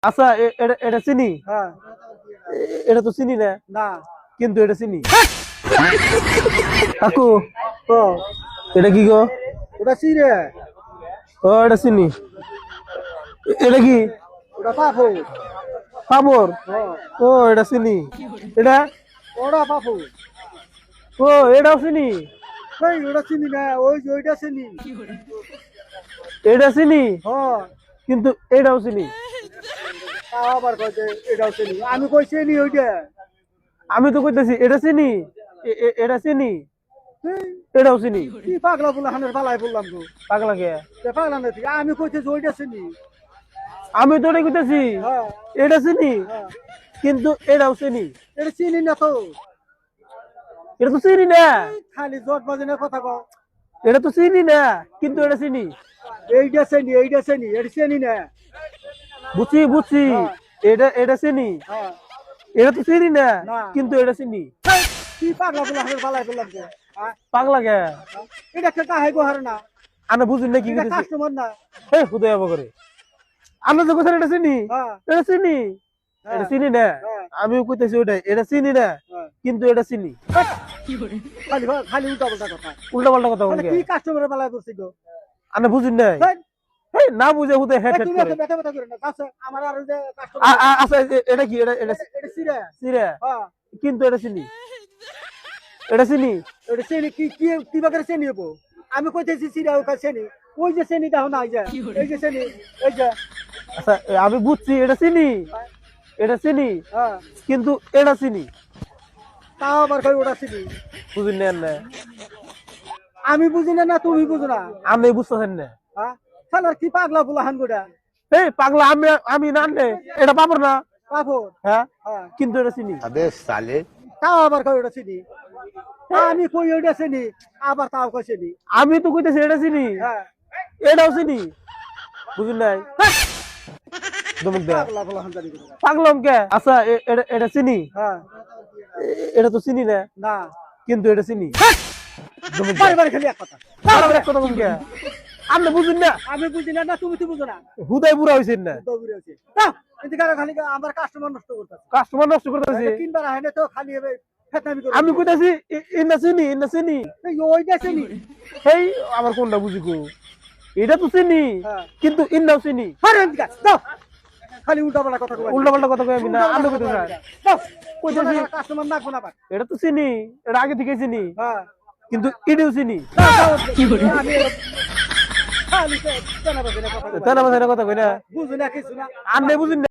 আচ্ছা এটা চিনি। হ্যাঁ এটা তো চিনি না, না কিন্তু এটা চিনি। কাকু তো এটা কি গো? ওটা চিরে ও এটা চিনি। এটা কি? ওটা পাপু পাপড়? হ্যাঁ ও এটা চিনি। এটা ওটা পাপু ও এটাও চিনি। এই ওটা চিনি না ওই যে ওইটা চিনি এটা চিনি, হ্যাঁ কিন্তু এটাও চিনি। তাও আবার কইতে এটাও চিনি আমি কই চিনি ওইটা আমি তো কইতেছি এটা চিনি, এটা চিনি, এই, এটাও চিনি। কি পাগলা বলে হানের পালাই বললাম তো পাগলা কে? তে পাগলা না ঠিক আমি কইতেছি ওইটা চিনি আমি তো এটাই কইতেছি হ্যাঁ এটা চিনি, হ্যাঁ কিন্তু এটাও চিনি। এটা চিনি না তো এটা তো চিনি না, খালি জট বাজিনের কথা কও এটা তো চিনি না, কিন্তু এটা চিনি। এইটা চিনি এটা চিনি না বুঝছি বুঝছি, হ্যাঁ। এটা চিনি। হ্যাঁ এটা তো চিনি না, না। কিন্তু এটা চিনি। এই, কি পাগলা বলে হানের পালাই বললাম তো হ্যাঁ পাগলা কে? এটা কে কাহাই গোহার না আনা বুঝুন না কি এটা কইতেছি? কাস্টমার না এই হুদয় করে আনা তো কোথায় এটা চিনি, হ্যাঁ এটা চিনি, হ্যাঁ, এটা চিনি না। হ্যাঁ, আমিও কইতেছি ওটাই, এটা চিনি না, হ্যাঁ। কিন্তু এটা চিনি। খালি খালি উল্টা পাল্টা কথা উল্টা পাল্টা কথা তাহলে বলকে কি কাস্টমারের পালাই করছি গো আনা বুঝুন নাই। এই, এই না বুঝে হুদয় হেড এই, হেড তুমি করে। এত ব্যথা ব্যথা করে না কাছে আমার আর ওই যে কাস্টমার আচ্ছা এটা কি? এটা এটা সিরে চিরা, হ্যাঁ কিন্তু এটা চিনি, এটা চিনি। এটা চিনি কি কি কি বাগারে চিনি হবো আমি কইতেছি সিরে ওটা চিনি ওই যে চিনি দাও না এই যে চিনি এই যে আচ্ছা আমি বুঝছি এটা চিনি, এটা চিনি, হ্যাঁ কিন্তু এটা চিনি। তাও আবার কই ওটা চিনি বুঝুন নেন না, আমি বুঝি না না তুমি বুঝো না আপনি বুঝতেছেন না। হ্যাঁ শালার কি পাগলা বলা হান গোটা এই পাগলা আমি আমি না আনলে এটা পাবো না। কাপড় হ্যাঁ, হ্যাঁ কিন্তু এটা চিনি। अबे साले তাও আবার কই ওটা চিনি আমি কই ওটা চিনি আবার তাও কই চিনি আমি তো কইতেছি এটা চিনি, হ্যাঁ এটাও চিনি। বুঝুন নাই দমক দে পাগলা বলা হান জানি গোটা পাগলাম কে? আচ্ছা এটা চিনি। হ্যাঁ এটা তো চিনি না, না কিন্তু এটা চিনি। দমক দে বারে বারে খালি এক কথা আবার এক কথা বলুন কে? আপনি বুঝুন না, আমি বুঝি না না তুমি তো বুঝো না হুদাই বুড়া হয়েছেন না। দৌড়ে আছে না এদিকে আরো খালি আমার কাস্টমার নষ্ট করতেছে কাস্টমার নষ্ট করতেছি। কিনবার আহে না তো খালি হবে ফেতনামি করে আমি কইতাছি ইন্না চিনি, ইন্না চিনি। এই ওইটা চিনি এই আমার কোনটা বুঝি গো? এটা তো চিনি, হ্যাঁ কিন্তু ইন্নাও চিনি। আরে এদিকে দাও খালি উল্টা পাল্টা কথা কই উল্টা পাল্টা কথা কই আমি না, আমি কইতেছি না। দাও কইতেছি কাস্টমার না কোনা পার এটা তো চিনি, এটা আগে থেকে চিনি, হ্যাঁ কিন্তু এটাও চিনি। কি বলি আমি খালি জানা বাজে কথা তাহলে আমার কথা কই না, বুঝু না কিছু না আপনি বুঝুন না।